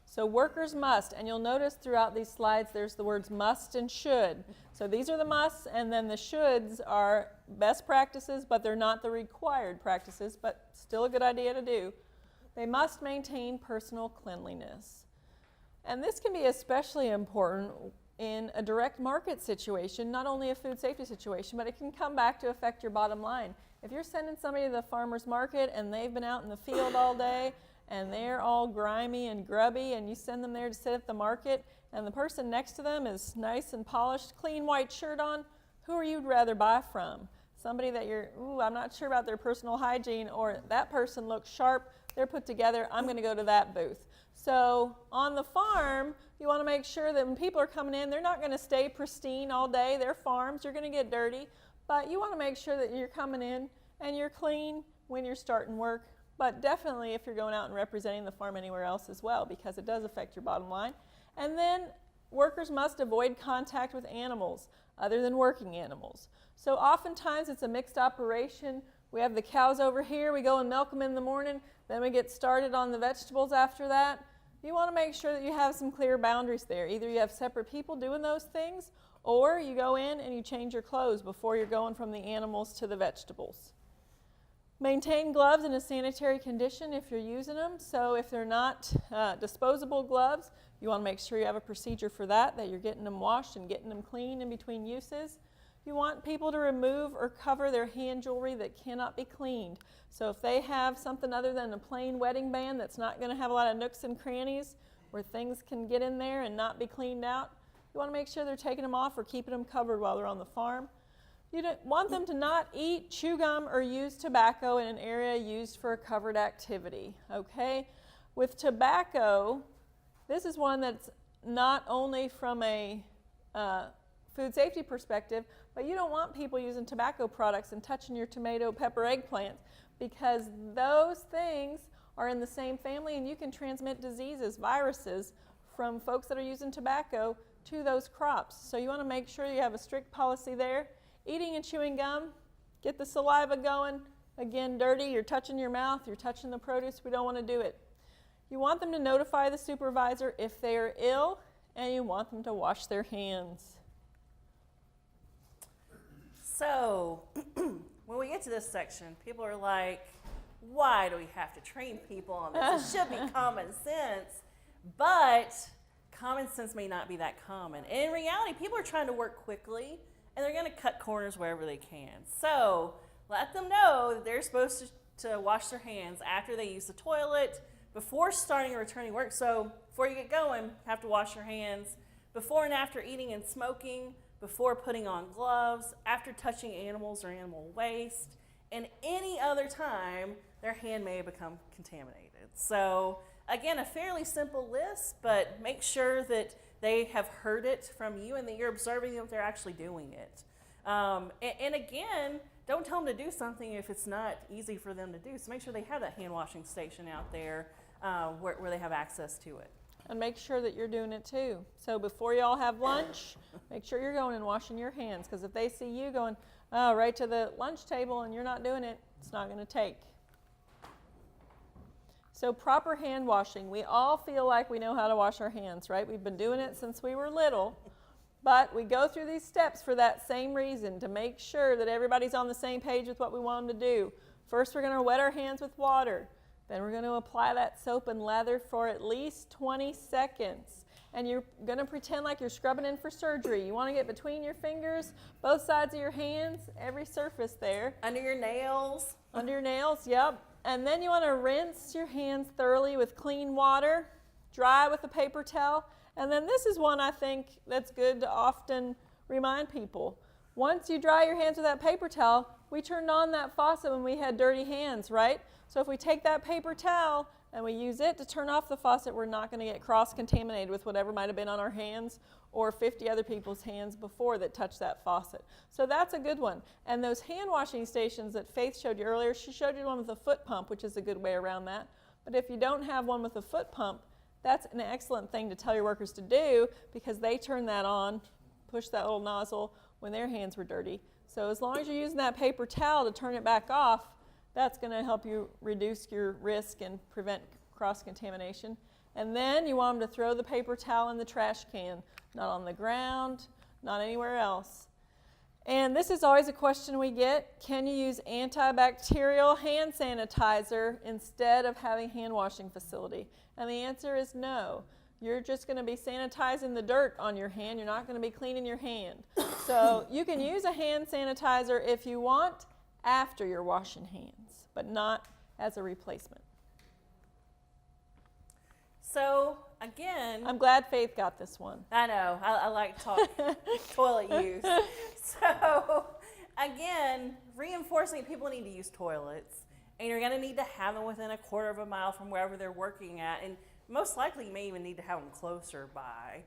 So workers must, and you'll notice throughout these slides there's the words must and should. So these are the musts, and then the shoulds are best practices, but they're not the required practices, but still a good idea to do. They must maintain personal cleanliness. And this can be especially important in a direct market situation, not only a food safety situation, but it can come back to affect your bottom line. If you're sending somebody to the farmer's market and they've been out in the field all day and they're all grimy and grubby, and you send them there to sit at the market, and the person next to them is nice and polished, clean white shirt on, who are you'd rather buy from? somebody that I'm not sure about their personal hygiene, or that person looks sharp, they're put together, I'm going to go to that booth. So on the farm, you want to make sure that when people are coming in, they're not going to stay pristine all day. They're farms, you're going to get dirty, but you want to make sure that you're coming in and you're clean when you're starting work, but definitely if you're going out and representing the farm anywhere else as well, because it does affect your bottom line. And then workers must avoid contact with animals other than working animals. So oftentimes it's a mixed operation. We have the cows over here, we go and milk them in the morning, then we get started on the vegetables after that. You want to make sure that you have some clear boundaries there. Either you have separate people doing those things, or you go in and you change your clothes before you're going from the animals to the vegetables. Maintain gloves in a sanitary condition if you're using them. So if they're not disposable gloves, you want to make sure you have a procedure for that you're getting them washed and getting them clean in between uses. You want people to remove or cover their hand jewelry that cannot be cleaned. So if they have something other than a plain wedding band that's not going to have a lot of nooks and crannies where things can get in there and not be cleaned out, you want to make sure they're taking them off or keeping them covered while they're on the farm. You don't want them to not eat, chew gum, or use tobacco in an area used for a covered activity, okay? With tobacco, this is one that's not only from a food safety perspective, but you don't want people using tobacco products and touching your tomato, pepper, eggplants, because those things are in the same family and you can transmit diseases, viruses, from folks that are using tobacco to those crops. So you want to make sure you have a strict policy there. Eating and chewing gum, get the saliva going. Again, dirty, you're touching your mouth, you're touching the produce, we don't want to do it. You want them to notify the supervisor if they are ill, and you want them to wash their hands. So, when we get to this section, people are like, why do we have to train people on this? It should be common sense, but common sense may not be that common. And in reality, people are trying to work quickly, and they're going to cut corners wherever they can. So, let them know that they're supposed to wash their hands after they use the toilet, before starting or returning work. So, before you get going, you have to wash your hands. Before and after eating and smoking, before putting on gloves, after touching animals or animal waste, and any other time their hand may become contaminated. So again, a fairly simple list, but make sure that they have heard it from you and that you're observing them if they're actually doing it. And again, don't tell them to do something if it's not easy for them to do. So make sure they have that hand washing station out there where they have access to it. And make sure that you're doing it too. So before you all have lunch, make sure you're going and washing your hands, because if they see you going right to the lunch table and you're not doing it, it's not going to take. So proper hand washing. We all feel like we know how to wash our hands, right? We've been doing it since we were little, but we go through these steps for that same reason, to make sure that everybody's on the same page with what we want them to do. First, we're going to wet our hands with water. Then we're going to apply that soap and lather for at least 20 seconds. And you're going to pretend like you're scrubbing in for surgery. You want to get between your fingers, both sides of your hands, every surface there. Under your nails. Under your nails, yep. And then you want to rinse your hands thoroughly with clean water, dry with a paper towel. And then this is one I think that's good to often remind people. Once you dry your hands with that paper towel, we turned on that faucet when we had dirty hands, right? So if we take that paper towel and we use it to turn off the faucet, we're not going to get cross-contaminated with whatever might have been on our hands or 50 other people's hands before that touched that faucet. So that's a good one. And those hand washing stations that Faith showed you earlier, she showed you one with a foot pump, which is a good way around that. But if you don't have one with a foot pump, that's an excellent thing to tell your workers to do, because they turn that on, push that little nozzle when their hands were dirty. So as long as you're using that paper towel to turn it back off, that's going to help you reduce your risk and prevent cross-contamination. And then you want them to throw the paper towel in the trash can, not on the ground, not anywhere else. And this is always a question we get: can you use antibacterial hand sanitizer instead of having hand washing facility? And the answer is no. You're just going to be sanitizing the dirt on your hand. You're not going to be cleaning your hand. So you can use a hand sanitizer if you want after you're washing hands, but not as a replacement. So again, I'm glad Faith got this one. I know, I like toilet use. So again, again, reinforcing people need to use toilets, and you're going to need to have them within a quarter of a mile from wherever they're working at, and most likely you may even need to have them closer by.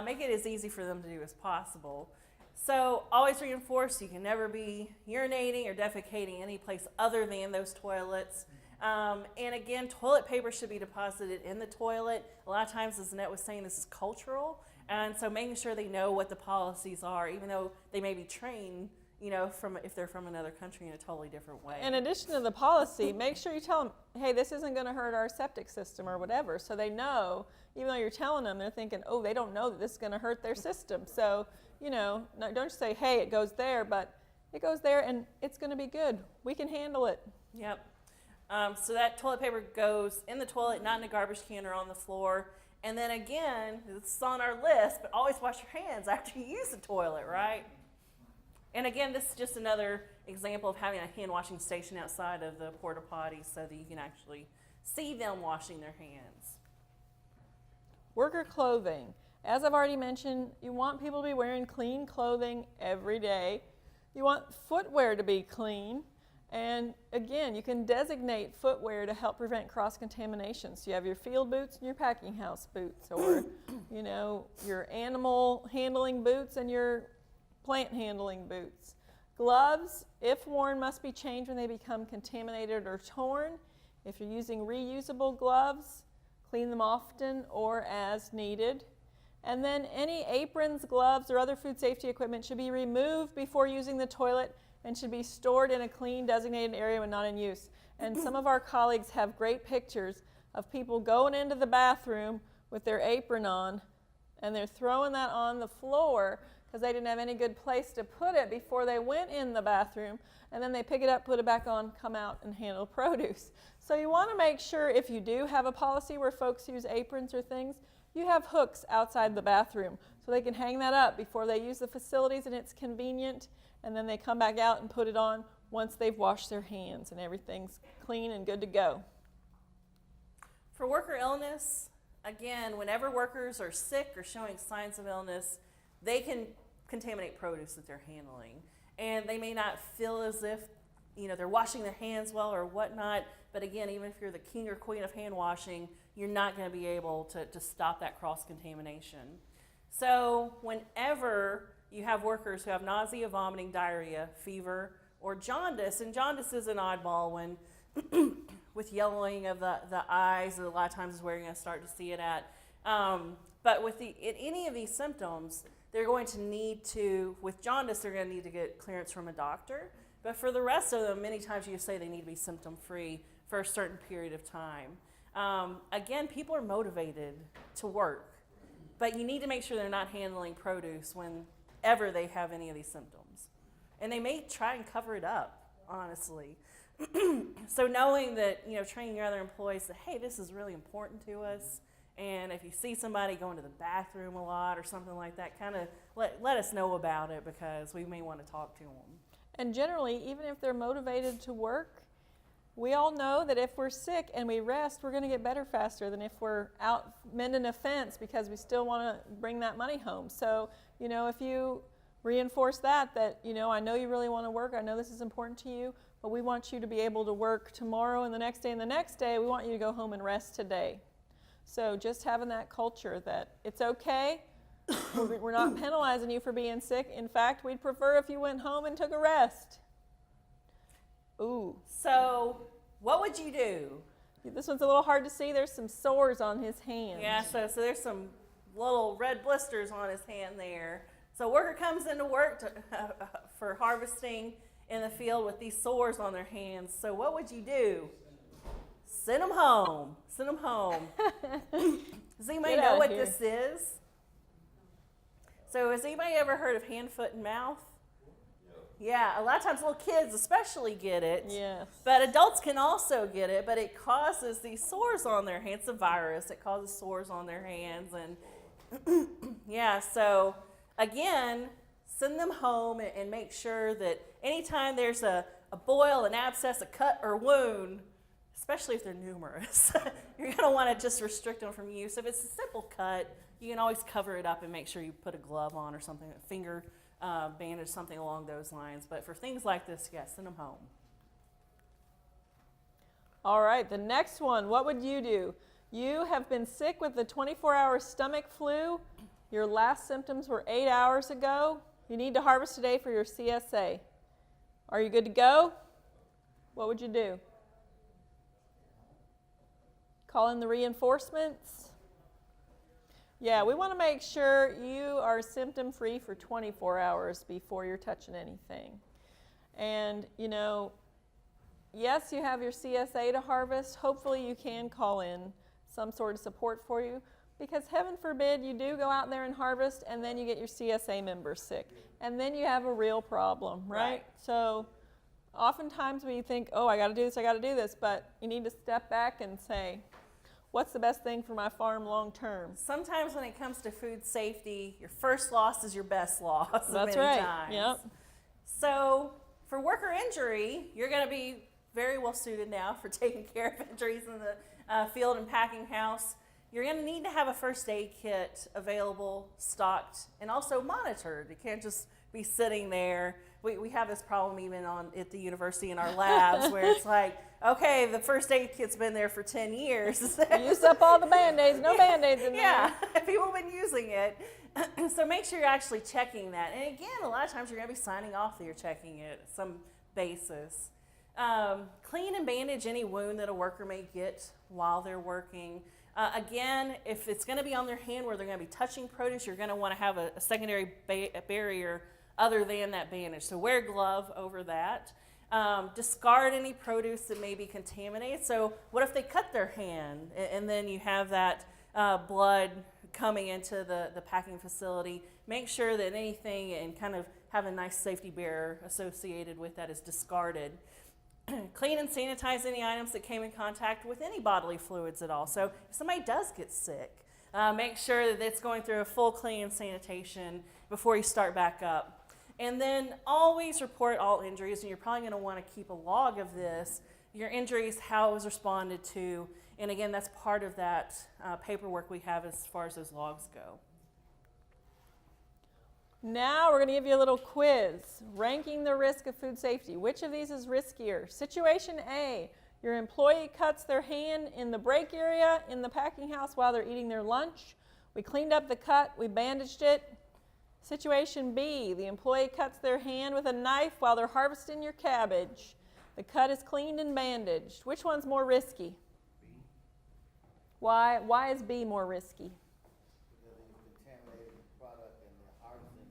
Make it as easy for them to do as possible. So always reinforce you can never be urinating or defecating any place other than those toilets. And again, toilet paper should be deposited in the toilet. A lot of times, as Annette was saying, this is cultural. And so making sure they know what the policies are, even though they may be trained, if they're from another country in a totally different way. In addition to the policy, make sure you tell them, hey, this isn't going to hurt our septic system or whatever. So they know, even though you're telling them, they're thinking, oh, they don't know that this is going to hurt their system. So, don't just say, hey, it goes there, but it goes there and it's going to be good. We can handle it. Yep. So that toilet paper goes in the toilet, not in a garbage can or on the floor. And then again, it's on our list, but always wash your hands after you use the toilet, right? And again, this is just another example of having a hand washing station outside of the porta potties so that you can actually see them washing their hands. Worker clothing. As I've already mentioned, you want people to be wearing clean clothing every day. You want footwear to be clean. And again, you can designate footwear to help prevent cross-contamination. So you have your field boots and your packing house boots, or your animal handling boots and your plant handling boots. Gloves, if worn, must be changed when they become contaminated or torn. If you're using reusable gloves, clean them often or as needed. And then any aprons, gloves, or other food safety equipment should be removed before using the toilet and should be stored in a clean, designated area when not in use. And some of our colleagues have great pictures of people going into the bathroom with their apron on, and they're throwing that on the floor because they didn't have any good place to put it before they went in the bathroom, and then they pick it up, put it back on, come out and handle produce. So you want to make sure, if you do have a policy where folks use aprons or things, you have hooks outside the bathroom so they can hang that up before they use the facilities and it's convenient, and then they come back out and put it on once they've washed their hands and everything's clean and good to go. For worker illness, again, whenever workers are sick or showing signs of illness, they can contaminate produce that they're handling. And they may not feel as if they're washing their hands well or whatnot, but again, even if you're the king or queen of hand washing, you're not going to be able to stop that cross-contamination. So whenever you have workers who have nausea, vomiting, diarrhea, fever, or jaundice, and jaundice is an oddball when with yellowing of the eyes, a lot of times is where you're going to start to see it at. But with any of these symptoms, they're going to need to, with jaundice, they're going to need to get clearance from a doctor. But for the rest of them, many times you say they need to be symptom-free for a certain period of time. Again, people are motivated to work, but you need to make sure they're not handling produce whenever they have any of these symptoms. And they may try and cover it up, honestly. So knowing that, training your other employees that, hey, this is really important to us, and if you see somebody going to the bathroom a lot or something like that, kind of let us know about it because we may want to talk to them. And generally, even if they're motivated to work, we all know that if we're sick and we rest, we're going to get better faster than if we're out mending a fence because we still want to bring that money home. So, if you reinforce that, I know you really want to work, I know this is important to you, but we want you to be able to work tomorrow and the next day and the next day, we want you to go home and rest today. So just having that culture that it's okay, we're not penalizing you for being sick. In fact, we'd prefer if you went home and took a rest. Ooh. So what would you do? This one's a little hard to see. There's some sores on his hand. Yeah, so there's some little red blisters on his hand there. So a worker comes into work for harvesting in the field with these sores on their hands. So what would you do? Send them home. Send them home. Does anybody know what this is? So has anybody ever heard of hand, foot, and mouth? Yeah, a lot of times little kids especially get it. Yes. But adults can also get it, but it causes these sores on their hands. It's a virus. It causes sores on their hands. And yeah, so again, send them home and make sure that anytime there's a boil, an abscess, a cut, or wound, especially if they're numerous, you're going to want to just restrict them from use. If it's a simple cut, you can always cover it up and make sure you put a glove on or something, bandage, something along those lines. But for things like this, yes, send them home. All right, the next one, what would you do? You have been sick with the 24-hour stomach flu. Your last symptoms were 8 hours ago. You need to harvest today for your CSA. Are you good to go? What would you do? Call in the reinforcements? Yeah, we want to make sure you are symptom-free for 24 hours before you're touching anything. And, you know, yes, you have your CSA to harvest. Hopefully you can call in some sort of support for you, because heaven forbid you do go out there and harvest and then you get your CSA members sick. And then you have a real problem, right? So oftentimes we think, oh, I got to do this, but you need to step back and say, what's the best thing for my farm long term? Sometimes when it comes to food safety, your first loss is your best loss. That's many right. Times. Yep. So for worker injury, you're going to be very well suited now for taking care of injuries in the field and packing house. You're going to need to have a first aid kit available, stocked, and also monitored. It can't just be sitting there. We have this problem even at the university in our labs where it's like, okay, the first aid kit's been there for 10 years. Use up all the Band-Aids, no Band-Aids in there. Yeah, people have been using it. So make sure you're actually checking that. And again, a lot of times you're going to be signing off that you're checking it at some basis. Clean and bandage any wound that a worker may get while they're working. Again, if it's going to be on their hand where they're going to be touching produce, you're going to want to have a secondary barrier other than that bandage. So wear a glove over that. Discard any produce that may be contaminated. So what if they cut their hand and then you have that blood coming into the packing facility? Make sure that anything, and kind of have a nice safety barrier associated with that, is discarded. Clean and sanitize any items that came in contact with any bodily fluids at all. So if somebody does get sick, make sure that it's going through a full clean and sanitation before you start back up. And then always report all injuries, and you're probably going to want to keep a log of this, your injuries, how it was responded to, and again, that's part of that paperwork we have as far as those logs go. Now we're going to give you a little quiz, ranking the risk of food safety. Which of these is riskier? Situation A, your employee cuts their hand in the break area in the packing house while they're eating their lunch. We cleaned up the cut, we bandaged it. Situation B, the employee cuts their hand with a knife while they're harvesting your cabbage. The cut is cleaned and bandaged. Which one's more risky? B. Why is B more risky? Because he's contaminated the product and they're harvesting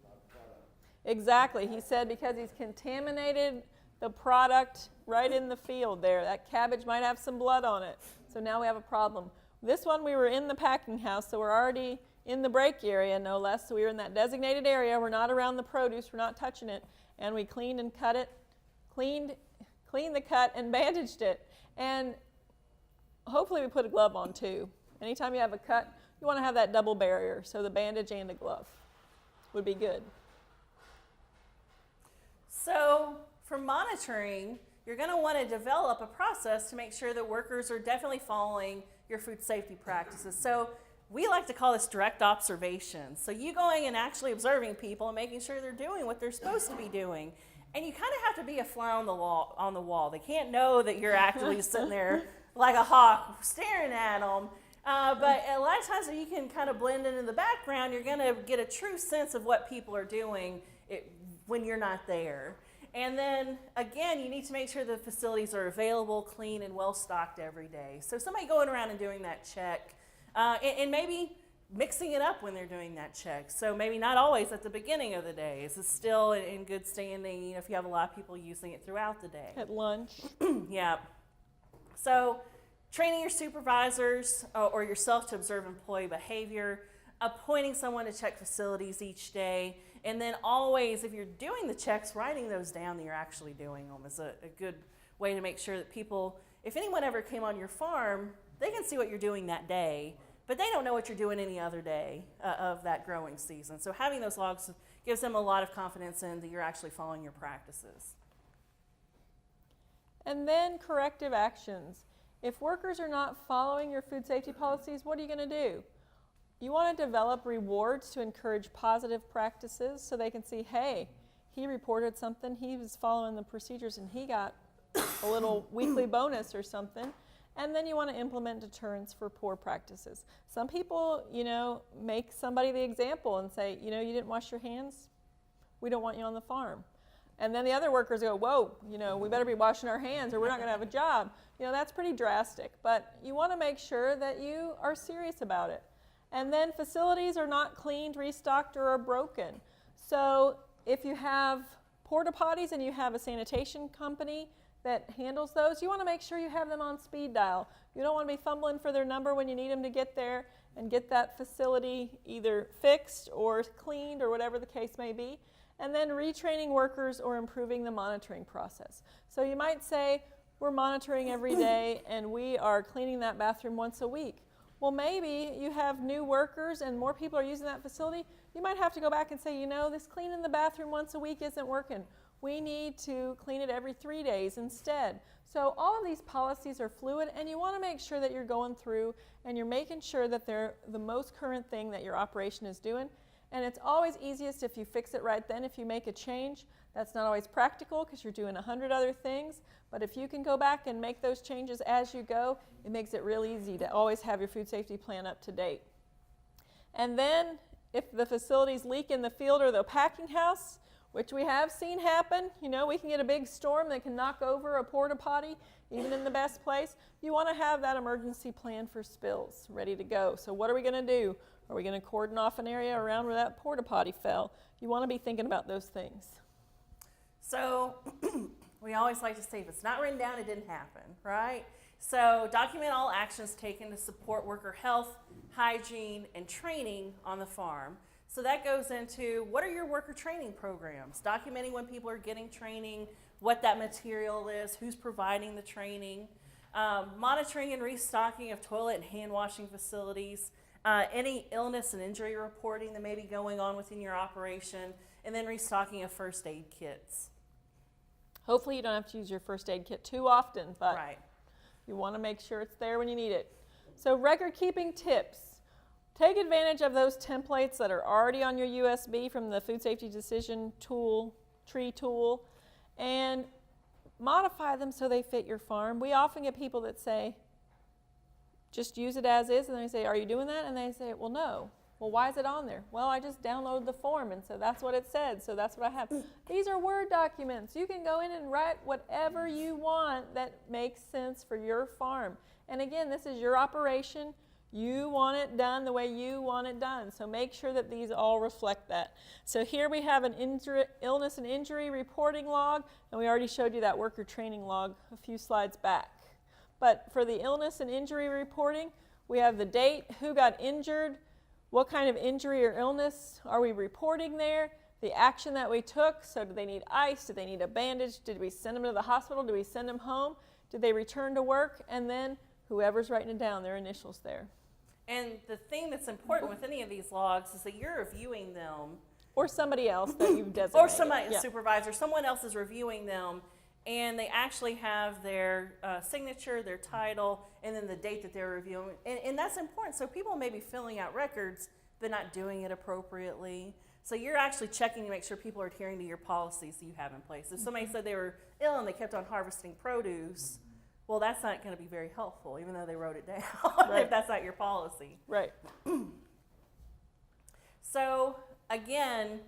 a lot of product. Exactly. He said because he's contaminated the product right in the field there. That cabbage might have some blood on it. So now we have a problem. This one we were in the packing house, so we're already in the break area, no less. So we were in that designated area. We're not around the produce. We're not touching it. And we cleaned and cut it, cleaned the cut and bandaged it. And hopefully we put a glove on too. Anytime you have a cut, you want to have that double barrier. So the bandage and a glove would be good. So for monitoring, you're going to want to develop a process to make sure that workers are definitely following your food safety practices. So we like to call this direct observation. So you going and actually observing people and making sure they're doing what they're supposed to be doing. And you kind of have to be a fly on the wall. They can't know that you're actually sitting there like a hawk staring at them. But a lot of times if you can kind of blend into the background, you're going to get a true sense of what people are doing when you're not there. And then, again, you need to make sure the facilities are available, clean, and well-stocked every day. So somebody going around and doing that check, and maybe mixing it up when they're doing that check. So maybe not always at the beginning of the day. Is it still in good standing, if you have a lot of people using it throughout the day? At lunch. Yeah. So training your supervisors or yourself to observe employee behavior, appointing someone to check facilities each day, and then always, if you're doing the checks, writing those down that you're actually doing them is a good way to make sure that people, if anyone ever came on your farm, they can see what you're doing that day, but they don't know what you're doing any other day of that growing season. So having those logs gives them a lot of confidence in that you're actually following your practices. And then corrective actions. If workers are not following your food safety policies, what are you going to do? You want to develop rewards to encourage positive practices so they can see, hey, he reported something, he was following the procedures, and he got a little weekly bonus or something. And then you want to implement deterrence for poor practices. Some people, make somebody the example and say, you didn't wash your hands, we don't want you on the farm. And then the other workers go, whoa, we better be washing our hands or we're not going to have a job. That's pretty drastic. But you want to make sure that you are serious about it. And then facilities are not cleaned, restocked, or are broken. So if you have porta potties and you have a sanitation company that handles those, you want to make sure you have them on speed dial. You don't want to be fumbling for their number when you need them to get there and get that facility either fixed or cleaned or whatever the case may be. And then retraining workers or improving the monitoring process. So you might say, we're monitoring every day and we are cleaning that bathroom once a week. Well, maybe you have new workers and more people are using that facility. You might have to go back and say, this cleaning the bathroom once a week isn't working. We need to clean it every 3 days instead. So all of these policies are fluid, and you want to make sure that you're going through and you're making sure that they're the most current thing that your operation is doing. And it's always easiest if you fix it right then. If you make a change, that's not always practical because you're doing 100 other things. But if you can go back and make those changes as you go, it makes it real easy to always have your food safety plan up to date. And then if the facilities leak in the field or the packing house, which we have seen happen, we can get a big storm that can knock over a porta potty, even in the best place. You want to have that emergency plan for spills ready to go. So what are we going to do? Are we going to cordon off an area around where that porta potty fell? You want to be thinking about those things. So we always like to say, if it's not written down, it didn't happen, right? So document all actions taken to support worker health, hygiene, and training on the farm. So that goes into, what are your worker training programs? Documenting when people are getting training, what that material is, who's providing the training, monitoring and restocking of toilet and hand washing facilities, any illness and injury reporting that may be going on within your operation, and then restocking of first aid kits. Hopefully you don't have to use your first aid kit too often, but Right. you want to make sure it's there when you need it. So record keeping tips. Take advantage of those templates that are already on your USB from the Food Safety Decision tree tool, and modify them so they fit your farm. We often get people that say, just use it as is, and they say, are you doing that? And they say, well, no. Well, why is it on there? Well, I just downloaded the form, and so that's what it said, so that's what I have. These are Word documents. You can go in and write whatever you want that makes sense for your farm. And again, this is your operation. You want it done the way you want it done. So make sure that these all reflect that. So here we have an illness and injury reporting log, and we already showed you that worker training log a few slides back. But for the illness and injury reporting, we have the date, who got injured, what kind of injury or illness are we reporting there, the action that we took. So do they need ice? Do they need a bandage? Did we send them to the hospital? Did we send them home? Did they return to work? And then whoever's writing it down, their initials there. And the thing that's important with any of these logs is that you're reviewing them. Or somebody else that you've designated. Or somebody, yeah. a supervisor, someone else is reviewing them, and they actually have their signature, their title, and then the date that they're reviewing. And that's important. So people may be filling out records, but not doing it appropriately. So you're actually checking to make sure people are adhering to your policies that you have in place. If somebody said they were ill and they kept on harvesting produce, well, that's not going to be very helpful, even though they wrote it down, Right. if that's not your policy. Right. So, again,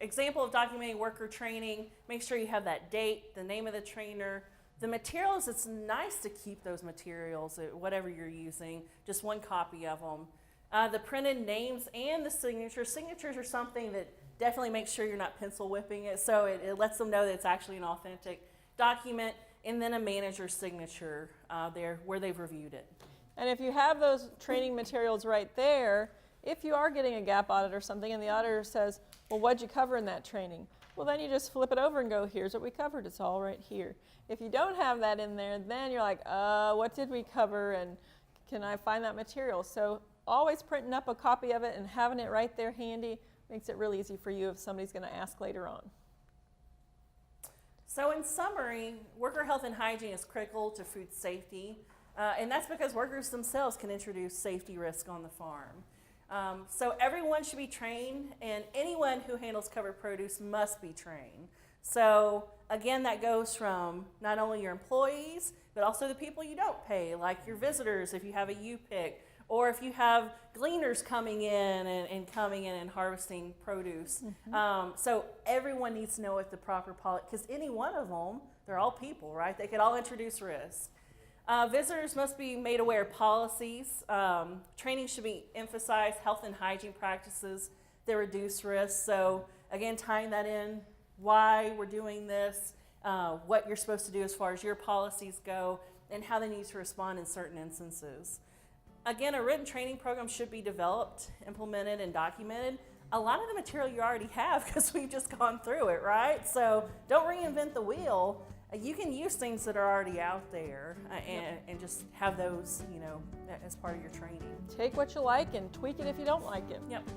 example of documenting worker training, make sure you have that date, the name of the trainer. The materials, it's nice to keep those materials, whatever you're using, just one copy of them. The printed names and the signatures. Signatures are something that definitely makes sure you're not pencil whipping it, so it lets them know that it's actually an authentic document. And then a manager's signature there where they've reviewed it. And if you have those training materials right there, if you are getting a gap audit or something and the auditor says, well, what'd you cover in that training? Well, then you just flip it over and go, here's what we covered. It's all right here. If you don't have that in there, then you're like, what did we cover and can I find that material? So always printing up a copy of it and having it right there handy makes it real easy for you if somebody's going to ask later on. So in summary, worker health and hygiene is critical to food safety, and that's because workers themselves can introduce safety risk on the farm. So everyone should be trained, and anyone who handles covered produce must be trained. So again, that goes from not only your employees, but also the people you don't pay, like your visitors if you have a U-pick, or if you have gleaners coming in and harvesting produce. So everyone needs to know what the proper policy, because any one of them, they're all people, right? They could all introduce risk. Visitors must be made aware of policies. Training should be emphasized health and hygiene practices that reduce risk. So again, tying that in, why we're doing this, what you're supposed to do as far as your policies go, and how they need to respond in certain instances. Again, a written training program should be developed, implemented, and documented. A lot of the material you already have because we've just gone through it, right? So don't reinvent the wheel. You can use things that are already out there and just have those, as part of your training. Take what you like and tweak it if you don't like it. Yep.